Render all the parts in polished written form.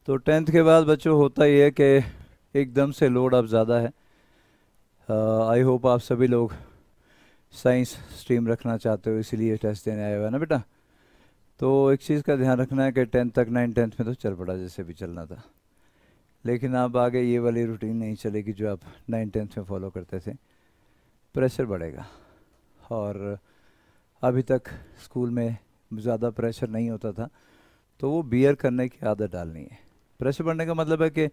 तो 10th के बाद बच्चों होता ही है कि एकदम से लोड अब ज़्यादा है। आई होप आप सभी लोग साइंस स्ट्रीम रखना चाहते हो, इसीलिए टेस्ट देने आए हो, है ना बेटा। तो एक चीज़ का ध्यान रखना है कि 10th तक 9th 10th में तो चल पड़ा जैसे भी चलना था, लेकिन अब आगे ये वाली रूटीन नहीं चलेगी जो आप 9th 10th में फॉलो करते थे। प्रेशर बढ़ेगा, और अभी तक स्कूल में ज़्यादा प्रेशर नहीं होता था, तो वो बियर करने की आदत डालनी है। प्रेशर बढ़ने का मतलब है कि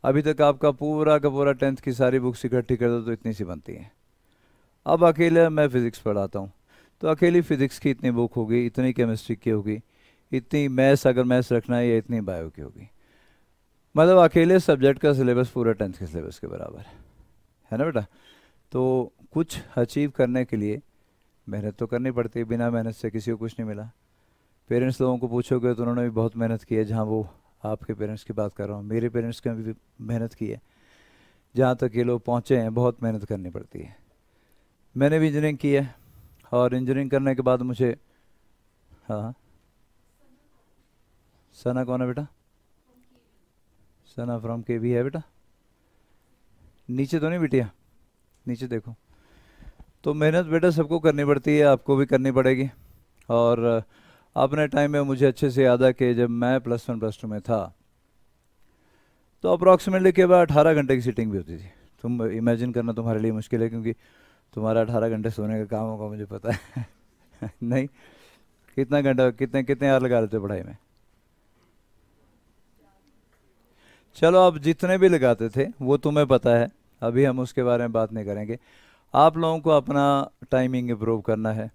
अभी तक आपका पूरा का पूरा 10th की सारी बुक्स इकट्ठी कर दो तो इतनी सी बनती हैं। अब अकेले मैं फ़िज़िक्स पढ़ाता हूँ, तो अकेली फ़िज़िक्स की इतनी बुक होगी, इतनी केमिस्ट्री की होगी, इतनी मैथ्स अगर मैथ्स रखना है, या इतनी बायो की होगी। मतलब अकेले सब्जेक्ट का सिलेबस पूरा 10th के सिलेबस के बराबर है ना बेटा। तो कुछ अचीव करने के लिए मेहनत तो करनी पड़ती है, बिना मेहनत से किसी को कुछ नहीं मिला। पेरेंट्स लोगों को पूछोगे तो उन्होंने भी बहुत मेहनत की है, जहाँ वो आपके पेरेंट्स की बात कर रहा हूँ, मेरे पेरेंट्स ने भी मेहनत की है। जहाँ तक ये लोग पहुँचे हैं बहुत मेहनत करनी पड़ती है। मैंने भी इंजीनियरिंग की है, और इंजीनियरिंग करने के बाद मुझे, हाँ, सना कौन है बेटा? सना फ्रॉम के भी है बेटा, नीचे तो नहीं बिटिया, नीचे देखो। तो मेहनत बेटा सबको करनी पड़ती है, आपको भी करनी पड़ेगी। और अपने टाइम में मुझे अच्छे से याद है कि जब मैं +1 +2 में था, तो अप्रॉक्सीमेटली के बाद 18 घंटे की सीटिंग भी होती थी। तुम इमेजिन करना तुम्हारे लिए मुश्किल है, क्योंकि तुम्हारा 18 घंटे सोने का काम होगा मुझे पता है। नहीं, कितना घंटा, कितने कितने आवर लगा लेते हो पढ़ाई में? चलो अब जितने भी लगाते थे वो तुम्हें पता है, अभी हम उसके बारे में बात नहीं करेंगे। आप लोगों को अपना टाइमिंग इम्प्रूव करना है,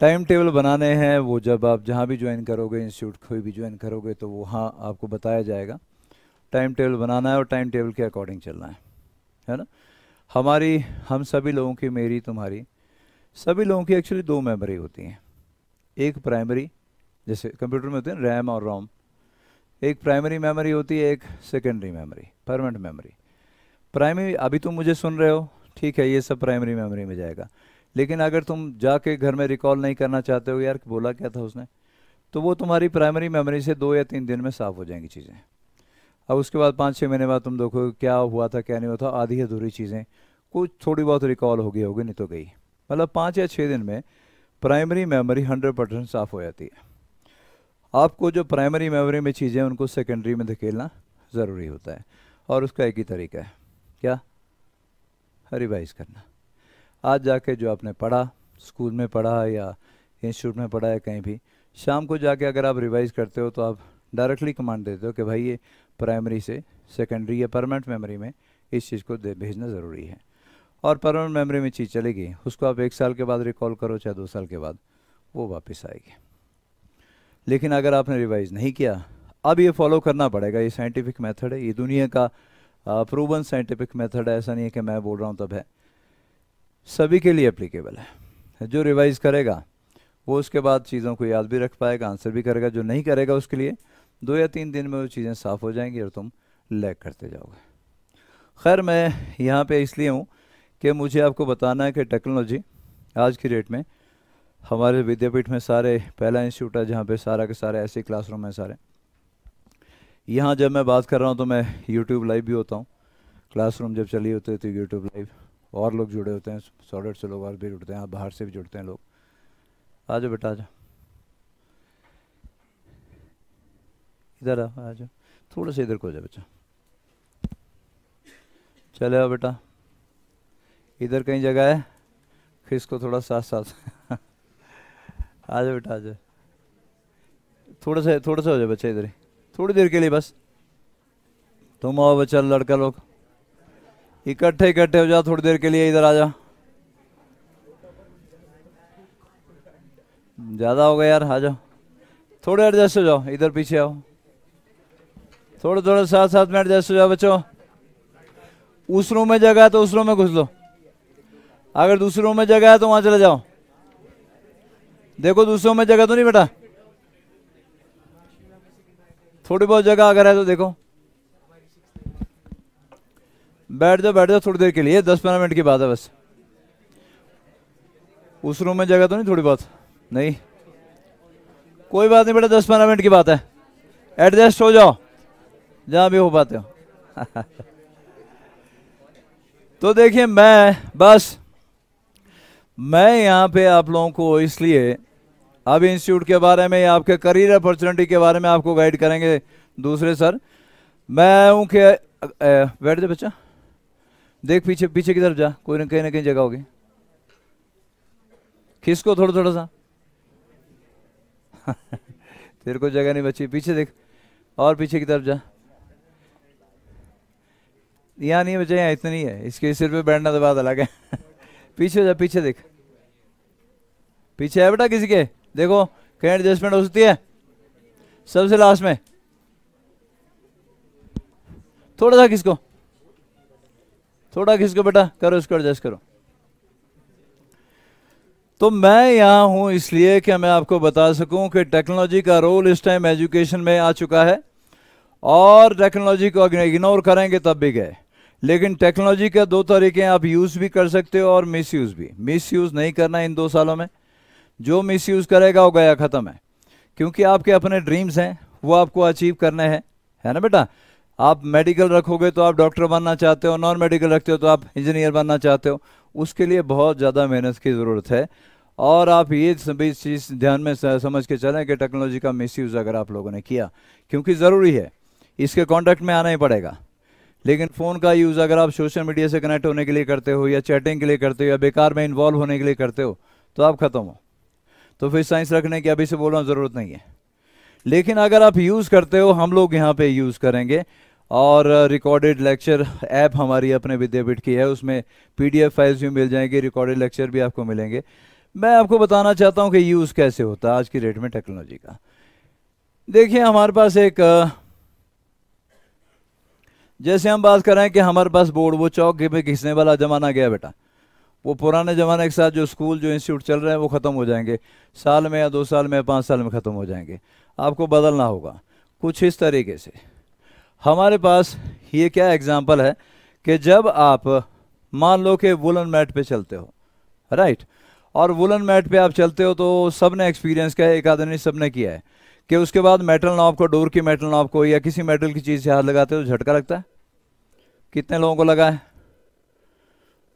टाइम टेबल बनाने हैं। वो जब आप जहाँ भी ज्वाइन करोगे, इंस्टीट्यूट कोई भी ज्वाइन करोगे, तो वहाँ आपको बताया जाएगा। टाइम टेबल बनाना है और टाइम टेबल के अकॉर्डिंग चलना है ना। हमारी, हम सभी लोगों की, मेरी तुम्हारी, सभी लोगों की एक्चुअली 2 मेमोरी होती हैं। एक प्राइमरी, जैसे कंप्यूटर में होते हैं रैम और रोम, एक प्राइमरी मेमोरी होती है, एक secondary memory, permanent memory. Primary, अभी तुम मुझे सुन रहे हो, ठीक है, ये सब प्राइमरी मेमोरी में जाएगा। लेकिन अगर तुम जाके घर में रिकॉल नहीं करना चाहते हो, यार बोला क्या था उसने, तो वो तुम्हारी प्राइमरी मेमोरी से 2 या 3 दिन में साफ़ हो जाएंगी चीज़ें। अब उसके बाद 5-6 महीने बाद तुम देखो क्या हुआ था क्या नहीं हुआ था, आधी अधूरी चीज़ें कुछ थोड़ी बहुत रिकॉल होगी, नहीं तो गई। मतलब 5 या 6 दिन में प्राइमरी मेमोरी 100% साफ़ हो जाती है। आपको जो प्राइमरी मेमोरी में चीज़ें उनको सेकेंडरी में धकेलना ज़रूरी होता है, और उसका एक ही तरीका है, क्या? रिवाइज करना। आज जाके जो आपने पढ़ा, स्कूल में पढ़ा या इंस्टीट्यूट में पढ़ा या कहीं भी, शाम को जाके अगर आप रिवाइज करते हो तो आप डायरेक्टली कमांड देते हो कि भाई ये प्राइमरी से सेकेंडरी या परमानेंट मेमोरी में इस चीज़ को भेजना ज़रूरी है। और परमानेंट मेमोरी में चीज़ चलेगी, उसको आप 1 साल के बाद रिकॉल करो चाहे 2 साल के बाद, वो वापस आएगी। लेकिन अगर आपने रिवाइज नहीं किया, अब ये फॉलो करना पड़ेगा, ये साइंटिफिक मेथड है, ये दुनिया का प्रूवन साइंटिफिक मेथड है, ऐसा नहीं है कि मैं बोल रहा हूँ तब है, सभी के लिए एप्लीकेबल है। जो रिवाइज करेगा वो उसके बाद चीज़ों को याद भी रख पाएगा, आंसर भी करेगा। जो नहीं करेगा उसके लिए 2 या 3 दिन में वो चीज़ें साफ़ हो जाएंगी और तुम लैग करते जाओगे। खैर, मैं यहाँ पे इसलिए हूँ कि मुझे आपको बताना है कि टेक्नोलॉजी आज की डेट में हमारे विद्यापीठ में सारे पहला इंस्टीट्यूट है जहाँ पे सारा के सारे ऐसे क्लासरूम हैं सारे। यहाँ जब मैं बात कर रहा हूँ तो मैं यूट्यूब लाइव भी होता हूँ, क्लासरूम जब चली होती है तो यूट्यूब लाइव, और लोग जुड़े होते हैं, 100-150 लोग और भी जुड़ते हैं, आप बाहर से भी जुड़ते हैं लोग। आ जाओ बेटा, आ जाओ, इधर आ जाओ, थोड़ा सा इधर को हो जाए बच्चा, चले आओ बेटा, इधर कहीं जगह है, खिसको थोड़ा साथ साथ। आ जाओ बेटा, आ जाओ, थोड़ा सा हो जाए बच्चा, इधर ही थोड़ी देर के लिए बस। तुम आओ बच्चा, लड़का लोग इकट्ठे इकट्ठे हो जाओ थोड़ी देर के लिए, इधर आ जाओ। ज़्यादा हो गया यार, आ जाओ, थोड़े एडजस्ट हो जाओ, इधर पीछे आओ, थोड़ा थोड़ा साथ साथ में एडजस्ट हो जाओ बच्चों। उस रूम में जगह है तो उस रूम में घुस लो, अगर दूसरे रूम में जगह है तो वहां चले जाओ। देखो दूसरे रूम में जगह तो नहीं बेटा, थोड़ी बहुत जगह अगर है तो देखो, बैठ जाओ थोड़ी देर के लिए, 10-15 मिनट की बात है बस। उस रूम में जगह तो नहीं, थोड़ी बहुत नहीं, कोई बात नहीं बेटा, 10-15 मिनट की बात है, एडजस्ट हो जाओ। जहां भी हो पाते हो। तो देखिए मैं यहाँ पे आप लोगों को इसलिए अब इंस्टीट्यूट के बारे में या आपके करियर अपॉर्चुनिटी के बारे में आपको गाइड करेंगे दूसरे सर। मैं हूँ कि बैठ जा बच्चा, देख पीछे पीछे की तरफ जा, कोई ना कहीं जगह होगी, खिसको थोड़ा थोड़ा सा। तेरे को जगह नहीं बची, पीछे देख और पीछे की तरफ जा। यहाँ नहीं बचा, यहाँ इतना नहीं है, इसके सिर पे बैठना तो बात अलग है। पीछे जा, पीछे देख, पीछे है बेटा किसी के, देखो कहीं एडजस्टमेंट हो सकती है। सबसे लास्ट में थोड़ा सा खिसको, थोड़ा खिसको बेटा, करो इसको एडजस्ट करो। तो मैं यहाँ हूं इसलिए कि मैं आपको बता सकूं कि टेक्नोलॉजी का रोल इस टाइम एजुकेशन में आ चुका है, और टेक्नोलॉजी को इग्नोर करेंगे तब भी गए। लेकिन टेक्नोलॉजी के दो तरीके हैं, आप यूज़ भी कर सकते हो और मिसयूज़ भी। मिसयूज़ नहीं करना इन 2 सालों में, जो मिसयूज़ करेगा वो गया, ख़त्म है। क्योंकि आपके अपने ड्रीम्स हैं, वो आपको अचीव करने हैं, है ना बेटा। आप मेडिकल रखोगे तो आप डॉक्टर बनना चाहते हो, नॉन मेडिकल रखते हो तो आप इंजीनियर बनना चाहते हो, उसके लिए बहुत ज़्यादा मेहनत की ज़रूरत है। और आप ये सभी चीज़ ध्यान में समझ के चलें कि टेक्नोलॉजी का मिसयूज़ अगर आप लोगों ने किया, क्योंकि ज़रूरी है, इसके कॉन्टैक्ट में आना ही पड़ेगा। लेकिन फ़ोन का यूज़ अगर आप सोशल मीडिया से कनेक्ट होने के लिए करते हो, या चैटिंग के लिए करते हो, या बेकार में इन्वॉल्व होने के लिए करते हो, तो आप ख़त्म हो। तो फिर साइंस रखने की अभी से बोल रहा हूँ ज़रूरत नहीं है। लेकिन अगर आप यूज़ करते हो, हम लोग यहाँ पे यूज़ करेंगे। और रिकॉर्डेड लेक्चर ऐप हमारी अपने विद्यापीठ की है, उसमें पीडीएफ फाइल्स भी मिल जाएंगी, रिकॉर्डेड लेक्चर भी आपको मिलेंगे। मैं आपको बताना चाहता हूँ कि यूज़ कैसे होता है आज की डेट में टेक्नोलॉजी का। देखिए हमारे पास एक जैसे हम बात कर रहे हैं कि हमारे पास बोर्ड, वो चौक पे घिसने वाला ज़माना गया बेटा। वो पुराने ज़माने के साथ जो स्कूल जो इंस्टीट्यूट चल रहे हैं वो ख़त्म हो जाएंगे, साल में या 2 साल में 5 साल में ख़त्म हो जाएंगे। आपको बदलना होगा कुछ इस तरीके से। हमारे पास ये क्या एग्जाम्पल है कि जब आप मान लो कि वुलन मैट पे चलते हो, राइट, और वुलन मैट पे आप चलते हो तो सब ने एक्सपीरियंस किया है, एक आदमी सब ने किया है कि उसके बाद मेटल नॉब को, डोर की मेटल नॉब को या किसी मेटल की चीज़ से हाथ लगाते हो तो झटका लगता है। कितने लोगों को लगा है?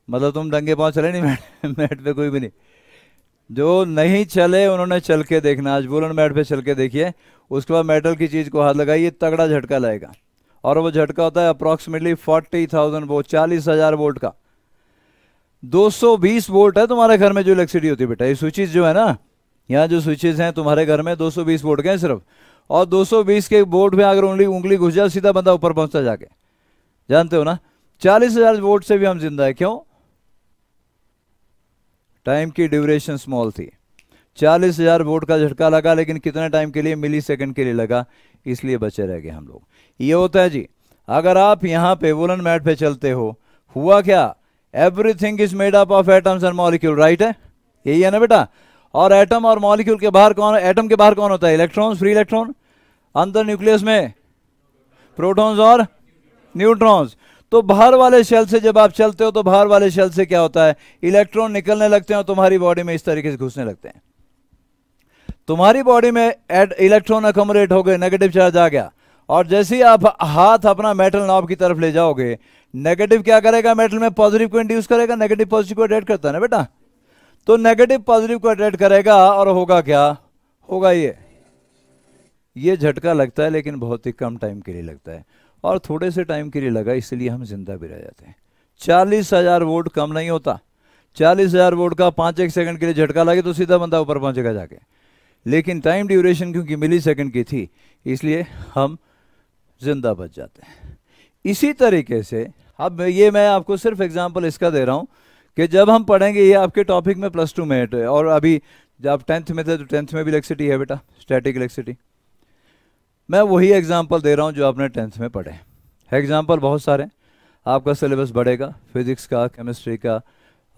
मतलब तुम डंगे पाँव चले नहीं मैट पे, कोई भी नहीं। जो नहीं चले उन्होंने चल के देखना, आज वुलन मैट पे चल के देखिए, उसके बाद मेटल की चीज़ को हाथ लगाइए, तगड़ा झटका लगेगा। और वो झटका होता है अप्रॉक्सीमेटली 40,000 वोल्ट, 40,000 वोल्ट का। 220 वोल्ट है तुम्हारे घर में जो इलेक्ट्रिसिटी होती है बेटा। ये स्विचेस जो है ना, यहाँ जो स्विचेस हैं तुम्हारे घर में 220 वोल्ट के हैं सिर्फ। और 220 के वोल्ट में अगर उंगली घुस जाए, सीधा बंदा ऊपर पहुंचता जाके, जानते हो ना। 40,000 वोल्ट से भी हम जिंदा है, क्यों? टाइम की ड्यूरेशन स्मॉल थी। 40,000 वोल्ट का झटका लगा, लेकिन कितने टाइम के लिए? मिली सेकंड के लिए लगा, इसलिए बचे रह गए हम लोग। ये होता है जी, अगर आप यहाँ पे वुलन मैट पे चलते हो, हुआ क्या? Everything is made up of atoms and molecule, right है, यही है ना बेटा। और एटम और मॉलिक्यूल के बाहर कौन? एटम के बाहर कौन होता है? Electrons, free electron. अंदर न्यूक्लियस में प्रोटॉन्स और न्यूट्रॉन्स। तो बाहर वाले शेल से जब आप चलते हो तो बाहर वाले शेल से क्या होता है? इलेक्ट्रॉन निकलने लगते हैं और तुम्हारी बॉडी में इस तरीके से घुसने लगते हैं। तुम्हारी बॉडी में इलेक्ट्रॉन अकोमोडेट हो गए, नेगेटिव चार्ज आ गया, और जैसे ही आप हाथ अपना मेटल नॉब की तरफ ले जाओगे, नेगेटिव क्या करेगा? मेटल में पॉजिटिव को इंड्यूस करेगा, नेगेटिव पॉजिटिव को अट्रैक्ट करता है ना बेटा। तो नेगेटिव पॉजिटिव को अट्रैक्ट करेगा और होगा क्या? होगा ये झटका लगता है, लेकिन बहुत ही कम टाइम के लिए लगता है, और थोड़े से टाइम के लिए लगा, इसलिए हम जिंदा भी रह जाते हैं। 40,000 वोल्ट कम नहीं होता। 40,000 वोल्ट का 5-1 सेकंड के लिए झटका लगे तो सीधा बंदा ऊपर पहुंचेगा जाके, लेकिन टाइम ड्यूरेशन क्योंकि मिली सेकंड की थी, इसलिए हम जिंदा बच जाते हैं। इसी तरीके से अब ये मैं आपको सिर्फ एग्जांपल इसका दे रहा हूं कि जब हम पढ़ेंगे, ये आपके टॉपिक में +2 में है, और अभी जब आप 10th में थे तो 10th में भी इलेक्ट्रिसिटी है बेटा, स्टैटिक इलेक्ट्रिसिटी। मैं वही एग्जांपल दे रहा हूं जो आपने 10th में पढ़े। एग्जांपल बहुत सारे, आपका सिलेबस बढ़ेगा, फिजिक्स का, केमिस्ट्री का,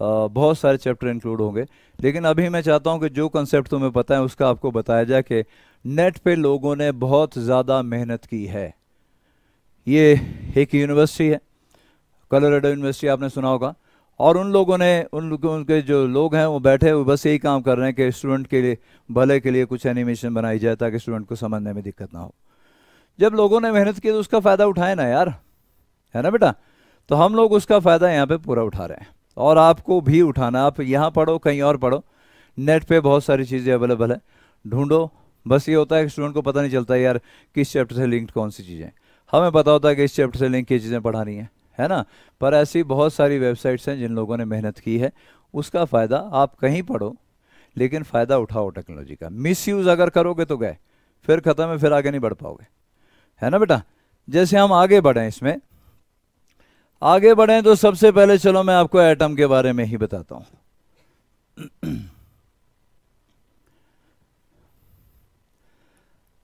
बहुत सारे चैप्टर इंक्लूड होंगे। लेकिन अभी मैं चाहता हूं कि जो कंसेप्ट तुम्हें पता है उसका आपको बताया जाए कि नेट पे लोगों ने बहुत ज़्यादा मेहनत की है। ये एक यूनिवर्सिटी है, कोलोराडो यूनिवर्सिटी, आपने सुना होगा, और उन लोगों ने, उनके जो लोग हैं वो बैठे हुए बस यही काम कर रहे हैं कि स्टूडेंट के लिए, भले के लिए कुछ एनिमेशन बनाई जाए ताकि स्टूडेंट को समझने में दिक्कत ना हो। जब लोगों ने मेहनत की तो उसका फ़ायदा उठाए ना यार, है ना बेटा। तो हम लोग उसका फ़ायदा यहाँ पे पूरा उठा रहे हैं, और आपको भी उठाना। आप यहाँ पढ़ो, कहीं और पढ़ो, नेट पे बहुत सारी चीज़ें अवेलेबल है, ढूंढो। बस ये होता है कि स्टूडेंट को पता नहीं चलता यार किस चैप्टर से लिंक्ड कौन सी चीज़ें। हमें पता होता है कि इस चैप्टर से लिंक की चीज़ें पढ़ानी है ना। पर ऐसी बहुत सारी वेबसाइट्स हैं जिन लोगों ने मेहनत की है, उसका फ़ायदा आप कहीं पढ़ो, लेकिन फ़ायदा उठाओ टेक्नोलॉजी का। मिस यूज़ अगर करोगे तो गए, फिर ख़त्म है, फिर आगे नहीं बढ़ पाओगे, है ना बेटा। जैसे हम आगे बढ़ें, इसमें आगे बढ़ें तो सबसे पहले चलो मैं आपको एटम के बारे में ही बताता हूँ।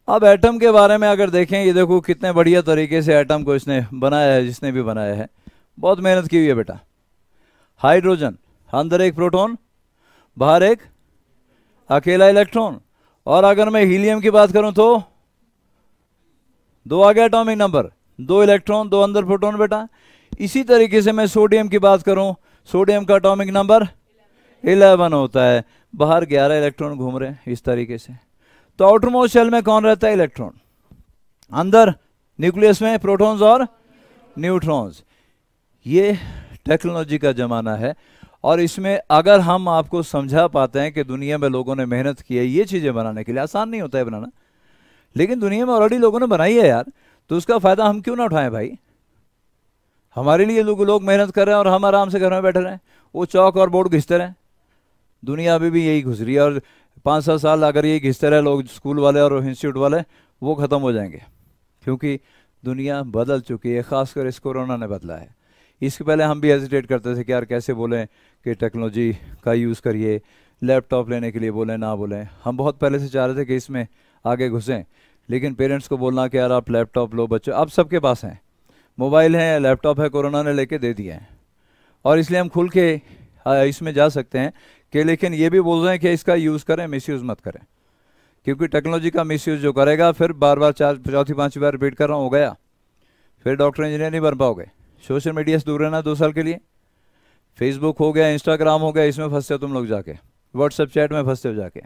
अब एटम के बारे में अगर देखें, ये देखो कितने बढ़िया तरीके से एटम को इसने बनाया है, जिसने भी बनाया है बहुत मेहनत की हुई है बेटा। हाइड्रोजन, अंदर एक प्रोटॉन, बाहर एक अकेला इलेक्ट्रॉन। और अगर मैं हीलियम की बात करूं तो 2 आ गया एटॉमिक नंबर, 2 इलेक्ट्रॉन 2 अंदर प्रोटॉन बेटा। इसी तरीके से मैं सोडियम की बात करूं, सोडियम का एटॉमिक नंबर 11 होता है, बाहर 11 इलेक्ट्रॉन घूम रहे हैं इस तरीके से। तो आउटर मोस्ट शेल में कौन रहता है? इलेक्ट्रॉन। अंदर न्यूक्लियस में प्रोटॉन्स और न्यूट्रॉन्स। ये टेक्नोलॉजी का ज़माना है, और इसमें अगर हम आपको समझा पाते हैं कि दुनिया में लोगों ने मेहनत की है ये चीज़ें बनाने के लिए, आसान नहीं होता है बनाना, लेकिन दुनिया में ऑलरेडी लोगों ने बनाई है यार, तो उसका फ़ायदा हम क्यों ना उठाएं भाई। हमारे लिए लोग मेहनत कर रहे हैं और हम आराम से घर में बैठे रहें, वो चौक और बोर्ड घिसते रहें। दुनिया अभी भी यही घुस रही है, और 5-7 साल अगर यही घिसते रहे लोग, स्कूल वाले और इंस्टीट्यूट वाले, वो ख़त्म हो जाएंगे, क्योंकि दुनिया बदल चुकी है। ख़ासकर इस कोरोना ने बदला है। इसके पहले हम भी हेजिटेट करते थे कि यार कैसे बोलें कि टेक्नोलॉजी का यूज़ करिए, लैपटॉप लेने के लिए बोलें ना बोलें। हम बहुत पहले से चाह रहे थे कि इसमें आगे घुसें, लेकिन पेरेंट्स को बोलना कि यार आप लैपटॉप लो बच्चों, अब सबके पास हैं, मोबाइल है, लैपटॉप है, कोरोना ने लेके दे दिए हैं, और इसलिए हम खुल के इसमें जा सकते हैं कि, लेकिन ये भी बोल रहे हैं कि इसका यूज़ करें, मिसयूज़ मत करें, क्योंकि टेक्नोलॉजी का मिसयूज़ जो करेगा फिर बार बार चौथी पांचवी बार रिपीट कर रहा हूँ, हो गया, फिर डॉक्टर इंजीनियर नहीं बन पाओगे। सोशल मीडिया से दूर रहना 2 साल के लिए। फेसबुक हो गया, इंस्टाग्राम हो गया, इसमें फंसते हो तुम लोग जाके, व्हाट्सएप चैट में फंसते हो जाके,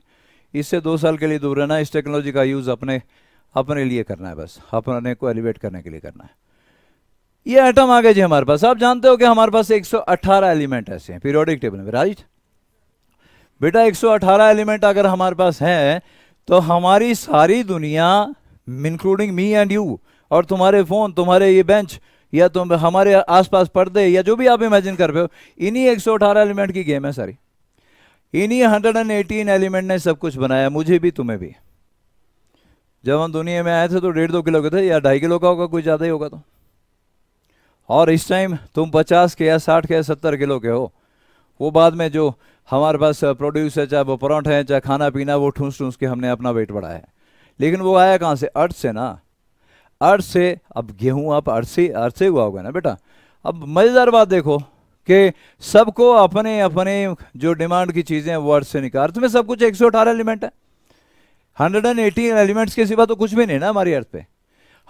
इससे 2 साल के लिए दूर रहना। इस टेक्नोलॉजी का यूज़ अपने लिए करना है, बस अपने को एलिवेट करने के लिए करना है। ये एटम आ गए जी हमारे पास। आप जानते हो कि हमारे पास 118 एलिमेंट ऐसे हैं पीरियोडिक टेबल में, राइट बेटा। 118 एलिमेंट अगर हमारे पास हैं तो हमारी सारी दुनिया, इंक्लूडिंग मी एंड यू, और तुम्हारे फ़ोन, तुम्हारे ये बेंच, या तुम हमारे आसपास पर्दे, या जो भी आप इमेजिन कर रहे हो, इन्हीं 118 एलिमेंट की गेम है सारी। इन्हीं 118 एलिमेंट ने सब कुछ बनाया, मुझे भी तुम्हें भी। जब हम दुनिया में आए थे तो 1.5-2 किलो के थे, या 2.5 किलो का होगा, कुछ ज़्यादा ही होगा तो। और इस टाइम तुम 50 के या 60 के या 70 किलो के हो। वो बाद में जो हमारे पास प्रोड्यूस है, चाहे वो पराठे हैं, चाहे खाना पीना, वो ठूंस ठूंस के हमने अपना वेट बढ़ाया है। लेकिन वो आया कहाँ से? अर्थ से ना, अर्थ से। अब गेहूं आप अर्थ से हुआ होगा ना बेटा। अब मज़ेदार बात देखो कि सबको अपने अपने जो डिमांड की चीज़ें हैं वो अर्थ से निकाल। अर्थ में सब कुछ 118 एलिमेंट है। 118 एलिमेंट्स के सिवा तो कुछ भी नहीं ना हमारी अर्थ पे।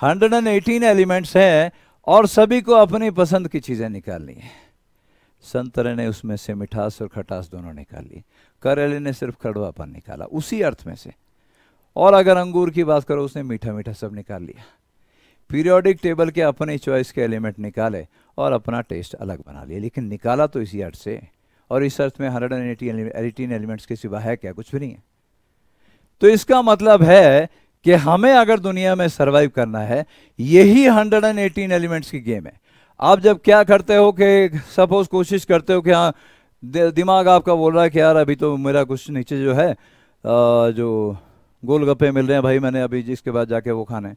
118 एलिमेंट्स हैं, और सभी को अपनी पसंद की चीज़ें निकालनी है। संतरे ने उसमें से मिठास और खटास दोनों निकाल ली, करेले ने सिर्फ कड़वापन निकाला उसी अर्थ में से, और अगर अंगूर की बात करो उसने मीठा मीठा सब निकाल लिया। पीरियोडिक टेबल के अपनी चॉइस के एलिमेंट निकाले और अपना टेस्ट अलग बना लिया, लेकिन निकाला तो इसी अर्थ से। और इस अर्थ में 118 एलिमेंट्स के सिवा है क्या? कुछ भी नहीं है। तो इसका मतलब है कि हमें अगर दुनिया में सरवाइव करना है, यही 118 एलिमेंट्स की गेम है। आप जब क्या करते हो कि सपोज कोशिश करते हो कि हाँ, दिमाग आपका बोल रहा है कि यार अभी तो मेरा कुछ नीचे जो है जो गोलगप्पे मिल रहे हैं भाई, मैंने अभी जिसके बाद जाके वो खाने,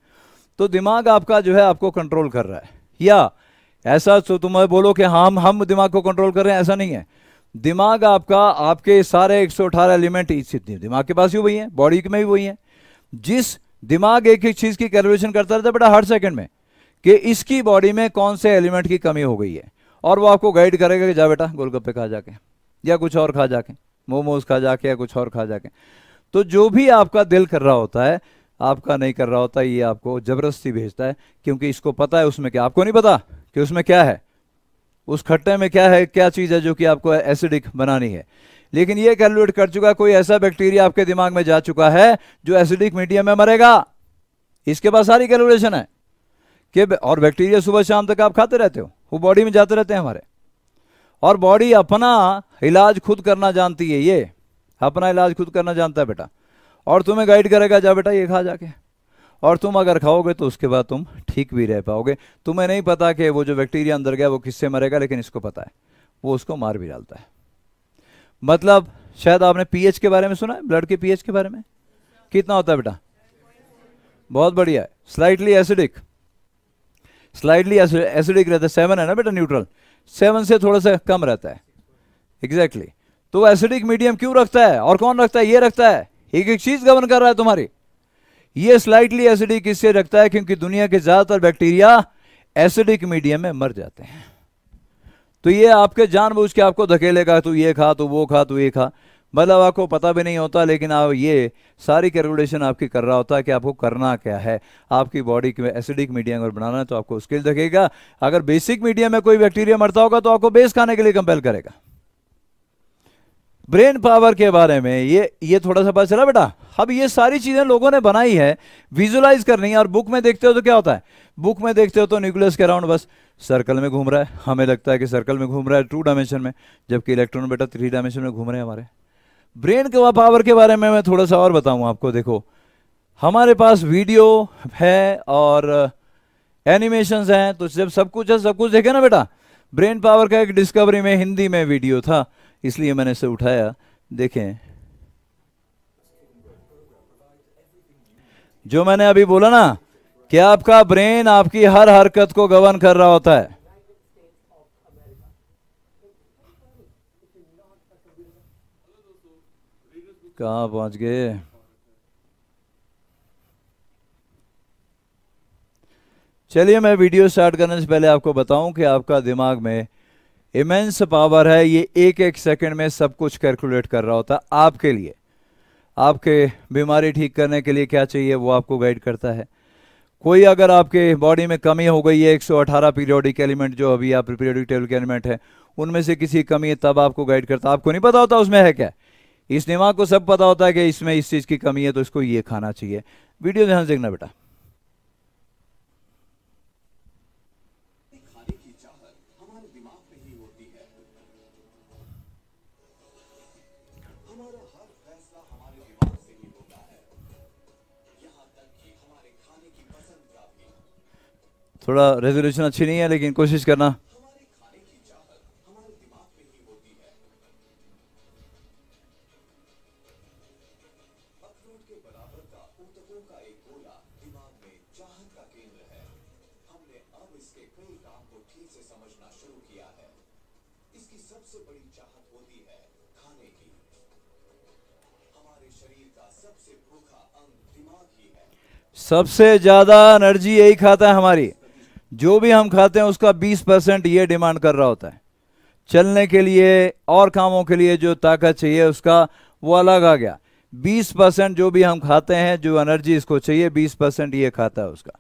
तो दिमाग आपका जो है आपको कंट्रोल कर रहा है। या ऐसा तो तुम्हें बोलो कि हम दिमाग को कंट्रोल कर रहे हैं, ऐसा नहीं है। दिमाग आपका, आपके सारे 118 एलिमेंट इसी दिमाग के पास ही वही है, बॉडी में भी वही है। जिस दिमाग एक एक चीज की कैलकुलेशन करता रहता है बेटा हर सेकंड में कि इसकी बॉडी में कौन से एलिमेंट की कमी हो गई है, और वो आपको गाइड करेगा कि जा बेटा गोलगप्पे खा जाके, या कुछ और खा जाके, मोमोज खा जाके, या कुछ और खा जाके। तो जो भी आपका दिल कर रहा होता है, आपका नहीं कर रहा होता, ये आपको जबरदस्ती भेजता है, क्योंकि इसको पता है उसमें क्या। आपको नहीं पता कि उसमें क्या है, उस खट्टे में क्या है, क्या चीज़ है जो कि आपको एसिडिक बनानी है। लेकिन ये कैलकुलेट कर चुका, कोई ऐसा बैक्टीरिया आपके दिमाग में जा चुका है जो एसिडिक मीडियम में मरेगा। इसके पास सारी कैलकुलेशन है कि और बैक्टीरिया सुबह शाम तक आप खाते रहते हो, वो बॉडी में जाते रहते हैं हमारे, और बॉडी अपना इलाज खुद करना जानती है, ये अपना इलाज खुद करना जानता है बेटा, और तुम्हें गाइड करेगा, जा बेटा ये खा जाके, और तुम अगर खाओगे तो उसके बाद तुम ठीक भी रह पाओगे। तुम्हें नहीं पता कि वो जो बैक्टीरिया अंदर गया वो किससे मरेगा, लेकिन इसको पता है, वो उसको मार भी डालता है। मतलब शायद आपने पीएच के बारे में सुना है, ब्लड के पीएच के बारे में, कितना होता है बेटा? बहुत बढ़िया है, स्लाइटली एसिडिक, स्लाइटली एसिडिक रहता है, 7 है ना बेटा न्यूट्रल, 7 से थोड़ा सा कम रहता है, एग्जैक्टली। तो एसिडिक मीडियम क्यों रखता है, और कौन रखता है? ये रखता है, एक एक चीज गवर्न कर रहा है तुम्हारी। ये स्लाइटली एसिडिक इससे रखता है क्योंकि दुनिया के ज्यादातर बैक्टीरिया एसिडिक मीडियम में मर जाते हैं। तो ये आपके जानबूझ के आपको धकेलेगा, तू ये खा, तू वो खा, तू ये खा, मतलब आपको पता भी नहीं होता, लेकिन आप ये सारी कैलकुलेशन आपकी कर रहा होता है कि आपको करना क्या है। आपकी बॉडी के एसिडिक मीडियम अगर बनाना है तो आपको उसके लिए धकेगा। अगर बेसिक मीडियम में कोई बैक्टीरिया मरता होगा तो आपको बेस खाने के लिए कंपेल करेगा। ब्रेन पावर के बारे में ये थोड़ा सा पता चला बेटा। अब ये सारी चीजें लोगों ने बनाई है, विजुअलाइज करनी है, और बुक में देखते हो तो क्या होता है, बुक में देखते हो तो न्यूक्लियस के अराउंड बस सर्कल में घूम रहा है, हमें लगता है कि सर्कल में घूम रहा है 2 डायमेंशन में, जबकि इलेक्ट्रॉन बेटा 3 डायमेंशन में घूम रहे हैं हमारे। ब्रेन के पावर के बारे में मैं थोड़ा सा और बताऊं आपको। देखो हमारे पास वीडियो है और एनिमेशंस हैं, तो जब सब कुछ है, सब कुछ देखे ना बेटा। ब्रेन पावर का एक डिस्कवरी में हिंदी में वीडियो था, इसलिए मैंने इसे उठाया, देखें। जो मैंने अभी बोला ना कि आपका ब्रेन आपकी हर हरकत को गवर्न कर रहा होता है। कहां पहुंच गए? चलिए मैं वीडियो स्टार्ट करने से पहले आपको बताऊं कि आपका दिमाग में इमेंस पावर है, ये एक एक सेकंड में सब कुछ कैलकुलेट कर रहा होता है आपके लिए। आपके बीमारी ठीक करने के लिए क्या चाहिए वो आपको गाइड करता है। कोई अगर आपके बॉडी में कमी हो गई है, 118 पीरियोडिक एलिमेंट जो अभी आप पीरियोडिक टेबल के एलिमेंट है उनमें से किसी कमी है, तब आपको गाइड करता है। आपको नहीं पता होता उसमें है क्या, इस दिमाग को सब पता होता है कि इसमें इस चीज की कमी है तो इसको ये खाना चाहिए। वीडियो ध्यान से देखना बेटा। थोड़ा रेजोल्यूशन अच्छी नहीं है लेकिन कोशिश करना। सबसे ज्यादा एनर्जी यही खाता है हमारी, जो भी हम खाते हैं उसका 20% ये डिमांड कर रहा होता है। चलने के लिए और कामों के लिए जो ताकत चाहिए उसका वो अलग आ गया। 20% जो भी हम खाते हैं, जो एनर्जी इसको चाहिए 20% ये खाता है उसका।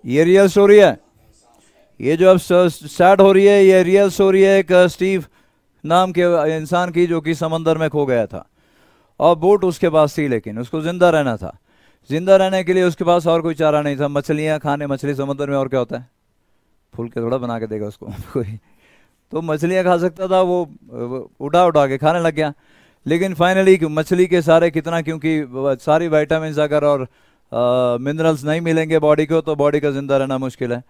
ये रियल स्टोरी है, ये जो अब स्टार्ट हो रही है ये रियल स्टोरी है एक स्टीव नाम के इंसान की, जो कि समंदर में खो गया था और बोट उसके पास थी, लेकिन उसको जिंदा रहना था। जिंदा रहने के लिए उसके पास और कोई चारा नहीं था, मछलियां खाने। मछली समुद्र में और क्या होता है, फूल के थोड़ा बना के देगा उसको कोई, तो मछलियां खा सकता था, वो उठा उठा के खाने लग गया। लेकिन फाइनली मछली के सारे कितना, क्योंकि सारी विटामिन अगर और मिनरल्स नहीं मिलेंगे बॉडी को तो बॉडी का जिंदा रहना मुश्किल है।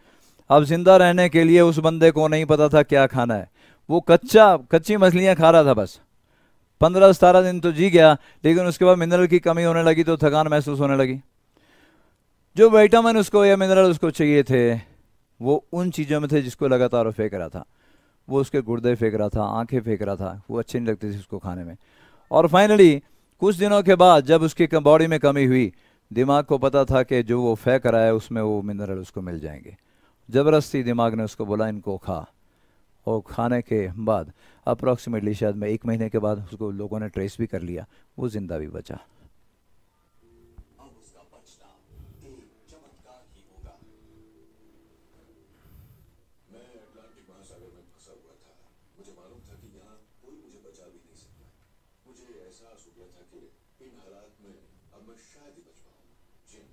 अब जिंदा रहने के लिए उस बंदे को नहीं पता था क्या खाना है, वो कच्ची मछलियां खा रहा था बस। 15-17 दिन तो जी गया, लेकिन उसके बाद मिनरल की कमी होने लगी तो थकान महसूस होने लगी। जो विटामिन उसको या मिनरल उसको चाहिए थे वो उन चीज़ों में थे जिसको लगातार वो फेंक रहा था। वो उसके गुर्दे फेंक रहा था, आंखें फेंक रहा था, वो अच्छी नहीं लगती थी उसको खाने में। और फाइनली कुछ दिनों के बाद जब उसकी बॉडी में कमी हुई, दिमाग को पता था कि जो वो फेंक रहा है उसमें वो मिनरल उसको मिल जाएंगे। ज़बरदस्ती दिमाग ने उसको बोला इनको खा, और खाने के बाद अप्रॉक्सीमेटली शायद में 1 महीने के बाद उसको लोगों ने ट्रेस भी कर लिया, वो जिंदा भी बचा। अब उसका बचना एक चमत्कार ही होगा। मैं अटलांटिक महासागर में फंसा हुआ था। मुझे मालूम था कि यहाँ कोई मुझे बचा भी नहीं सकता। मुझे एहसास हो गया था कि इन हालात में अब मैं शायद ही बच पाऊँ। जिम,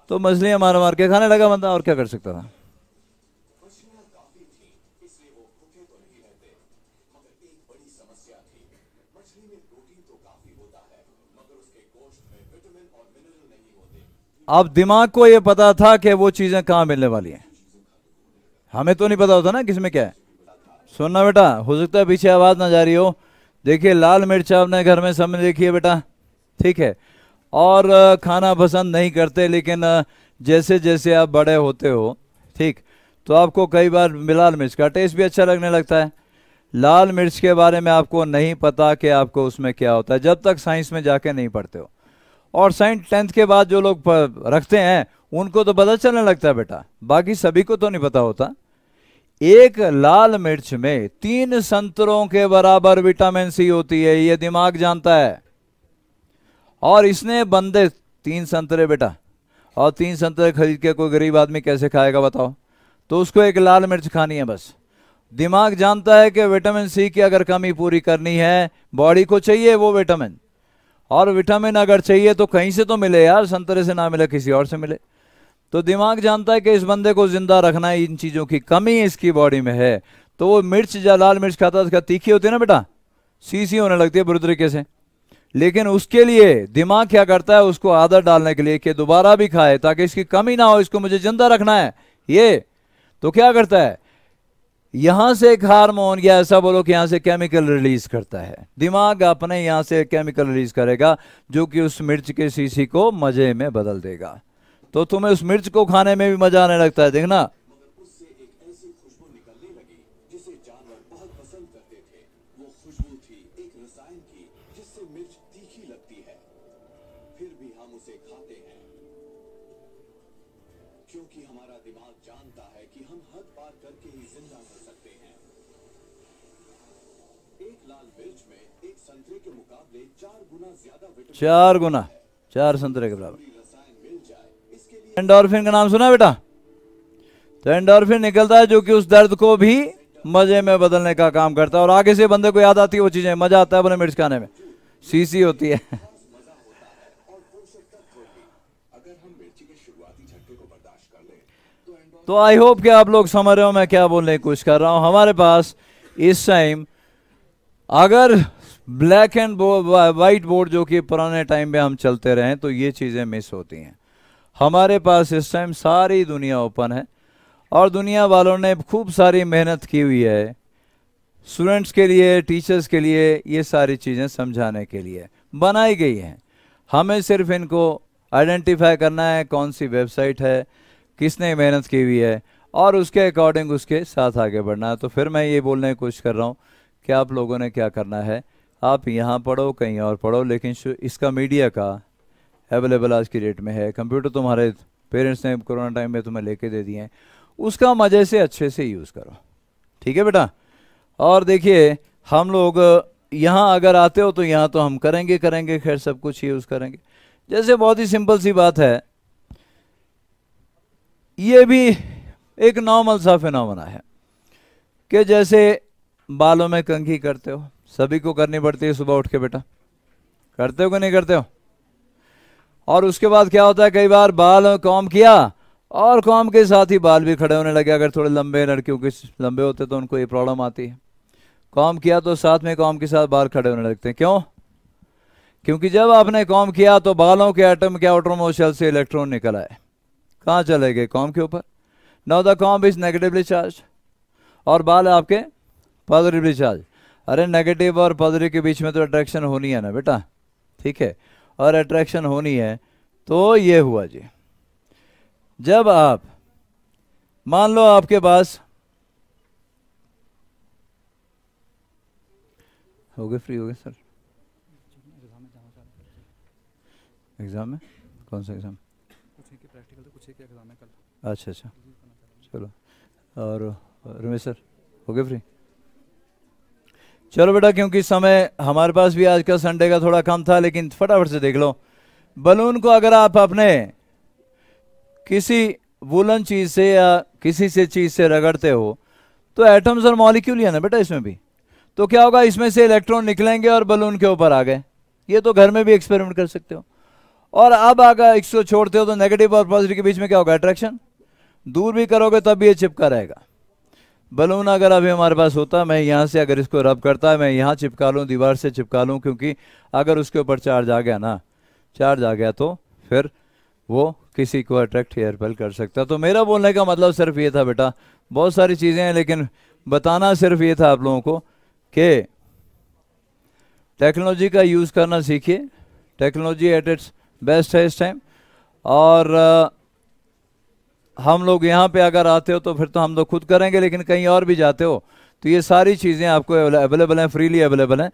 तो मछलियां मार मार के खाने लगा बंदा, और क्या कर सकता था। मछलियाँ काफी थी, इसलिए वो भूखे तो नहीं रहते। मगर एक बड़ी समस्या थी। मछली में प्रोटीन तो काफी होता है, मगर उसके गोश्त में विटामिन और मिनरल नहीं होते। अब दिमाग को ये पता था कि वो चीजें कहाँ मिलने वाली हैं, हमें तो नहीं पता होता ना किसमें क्या है। सुनना बेटा, हो सकता है पीछे आवाज ना जा रही हो। देखिए लाल मिर्च आपने घर में सब में देखी है बेटा, ठीक है। और खाना पसंद नहीं करते, लेकिन जैसे जैसे आप बड़े होते हो, ठीक, तो आपको कई बार लाल मिर्च का टेस्ट भी अच्छा लगने लगता है। लाल मिर्च के बारे में आपको नहीं पता कि आपको उसमें क्या होता है, जब तक साइंस में जाके नहीं पढ़ते हो। और साइंस 10th के बाद जो लोग रखते हैं उनको तो पता चलने लगता है बेटा, बाकी सभी को तो नहीं पता होता। एक लाल मिर्च में 3 संतरों के बराबर विटामिन सी होती है, ये दिमाग जानता है। और इसने बंदे 3 संतरे बेटा, और 3 संतरे खरीद के कोई गरीब आदमी कैसे खाएगा बताओ। तो उसको एक लाल मिर्च खानी है बस। दिमाग जानता है कि विटामिन सी की अगर कमी पूरी करनी है, बॉडी को चाहिए वो विटामिन, और विटामिन अगर चाहिए तो कहीं से तो मिले यार, संतरे से ना मिले किसी और से मिले। तो दिमाग जानता है कि इस बंदे को जिंदा रखना है, इन चीजों की कमी इसकी बॉडी में है। तो वो मिर्च जब लाल मिर्च खाता है, उसका तीखी होती है ना बेटा, सी होने लगती है बुरी तरीके से। लेकिन उसके लिए दिमाग क्या करता है, उसको आदत डालने के लिए कि दोबारा भी खाए ताकि इसकी कमी ना हो, इसको मुझे जिंदा रखना है ये। तो क्या करता है, यहां से एक हार्मोन, या ऐसा बोलो कि यहां से केमिकल रिलीज करता है। दिमाग अपने यहां से केमिकल रिलीज करेगा जो कि उस मिर्च के सीसी को मजे में बदल देगा। तो तुम्हें उस मिर्च को खाने में भी मजा आने लगता है, देखना। मगर उससे एक ऐसी खुशबू निकलने लगी जिसे जानवर बहुत पसंद करते थे। वो खुशबू थी एक रसायन की जिससे मिर्च तीखी लगती है। फिर भी हम उसे खाते हैं क्योंकि हमारा दिमाग जानता है कि हम हद पार करके ही जिंदा रह सकते हैं। एक लाल मिर्च में एक संतरे के मुकाबले 4 गुना ज्यादा विटामिन 4 गुना, 4 संतरे के बराबर। जरूरी रसायन मिल जाए, इसके लिए एंडोर्फिन का नाम सुना है बेटा? तो एंडोर्फिन निकलता है जो कि उस दर्द को भी मजे में बदलने का काम करता है, और आगे से बंदे को याद आती है वो चीजें, मजा आता है अपने मिर्च खाने में, सीसी होती है। मजा होता है और पोषक तत्व भी। अगर हम मिर्ची के शुरुआती झटके को बर्दाश्त कर लें तो तो आई होप कि आप लोग समझ रहे हो मैं क्या बोलने की कोशिश कर रहा हूं। हमारे पास इस टाइम अगर ब्लैक एंड वाइट बोर्ड जो कि पुराने टाइम में हम चलते रहे तो ये चीज़ें मिस होती हैं। हमारे पास इस टाइम सारी दुनिया ओपन है, और दुनिया वालों ने खूब सारी मेहनत की हुई है स्टूडेंट्स के लिए, टीचर्स के लिए, ये सारी चीज़ें समझाने के लिए बनाई गई हैं। हमें सिर्फ इनको आइडेंटिफाई करना है कौन सी वेबसाइट है, किसने मेहनत की हुई है, और उसके अकॉर्डिंग उसके साथ आगे बढ़ना है। तो फिर मैं ये बोलने की कोशिश कर रहा हूँ कि आप लोगों ने क्या करना है, आप यहाँ पढ़ो कहीं और पढ़ो, लेकिन इसका मीडिया का अवेलेबल आज की डेट में है। कंप्यूटर तुम्हारे पेरेंट्स ने कोरोना टाइम में तुम्हें लेके दे दिए हैं, उसका मज़े से अच्छे से यूज़ करो, ठीक है बेटा। और देखिए हम लोग यहाँ अगर आते हो तो यहाँ तो हम करेंगे करेंगे, खैर सब कुछ यूज़ करेंगे। जैसे बहुत ही सिंपल सी बात है, ये भी एक नॉर्मल सा फिनोमेना है कि जैसे बालों में कंघी करते हो, सभी को करनी पड़ती है सुबह उठ के बेटा, करते हो कि नहीं करते हो? और उसके बाद क्या होता है, कई बार बाल कॉम किया और कॉम के साथ ही बाल भी खड़े होने लगे। अगर थोड़े लंबे लड़कियों के लंबे होते तो उनको ये प्रॉब्लम आती है। कॉम किया तो साथ में कॉम के साथ बाल खड़े होने लगते हैं, क्यों? क्योंकि जब आपने कॉम किया तो बालों के एटम के आउटर मोस्ट शेल से इलेक्ट्रॉन निकल आए, कहाँ चले गए? कॉम के ऊपर। Now the com is negatively charge और बाल आपके पॉजिटिवली चार्ज। अरे नेगेटिव और पॉजिटिव के बीच में तो अट्रैक्शन होनी है ना बेटा, ठीक है, और अट्रैक्शन होनी है। तो ये हुआ जी, जब आप मान लो आपके पास हो गए, फ्री हो गए सर एग्जाम में, कौन सा एग्ज़ाम? कुछ एक प्रैक्टिकल थे, कुछ एक एग्जाम है कल। अच्छा अच्छा, चलो। और रमेश सर हो गए फ्री? चलो बेटा, क्योंकि समय हमारे पास भी आज का संडे का थोड़ा कम था, लेकिन फटाफट से देख लो। बलून को अगर आप अपने किसी वुलन चीज से या किसी से चीज से रगड़ते हो तो एटम्स और मॉलिक्यूल ही है ना बेटा इसमें भी, तो क्या होगा, इसमें से इलेक्ट्रॉन निकलेंगे और बलून के ऊपर आ गए। ये तो घर में भी एक्सपेरिमेंट कर सकते हो। और अब अगर इसको छोड़ते हो तो नेगेटिव और पॉजिटिव के बीच में क्या होगा, अट्रैक्शन। दूर भी करोगे तब भी ये चिपका रहेगा। बलून अगर अभी हमारे पास होता, मैं यहाँ से अगर इसको रब करता है, मैं यहाँ चिपका लूँ, दीवार से चिपका लूँ, क्योंकि अगर उसके ऊपर चार्ज आ गया ना, चार्ज आ गया तो फिर वो किसी को अट्रैक्ट या रिपेल कर सकता। तो मेरा बोलने का मतलब सिर्फ ये था बेटा, बहुत सारी चीज़ें हैं लेकिन बताना सिर्फ ये था आप लोगों को कि टेक्नोलॉजी का यूज़ करना सीखिए। टेक्नोलॉजी एट इट्स बेस्ट है इस टाइम। और हम लोग यहाँ पे अगर आते हो तो फिर तो हम लोग खुद करेंगे, लेकिन कहीं और भी जाते हो तो ये सारी चीज़ें आपको अवेलेबल हैं, फ्रीली अवेलेबल हैं।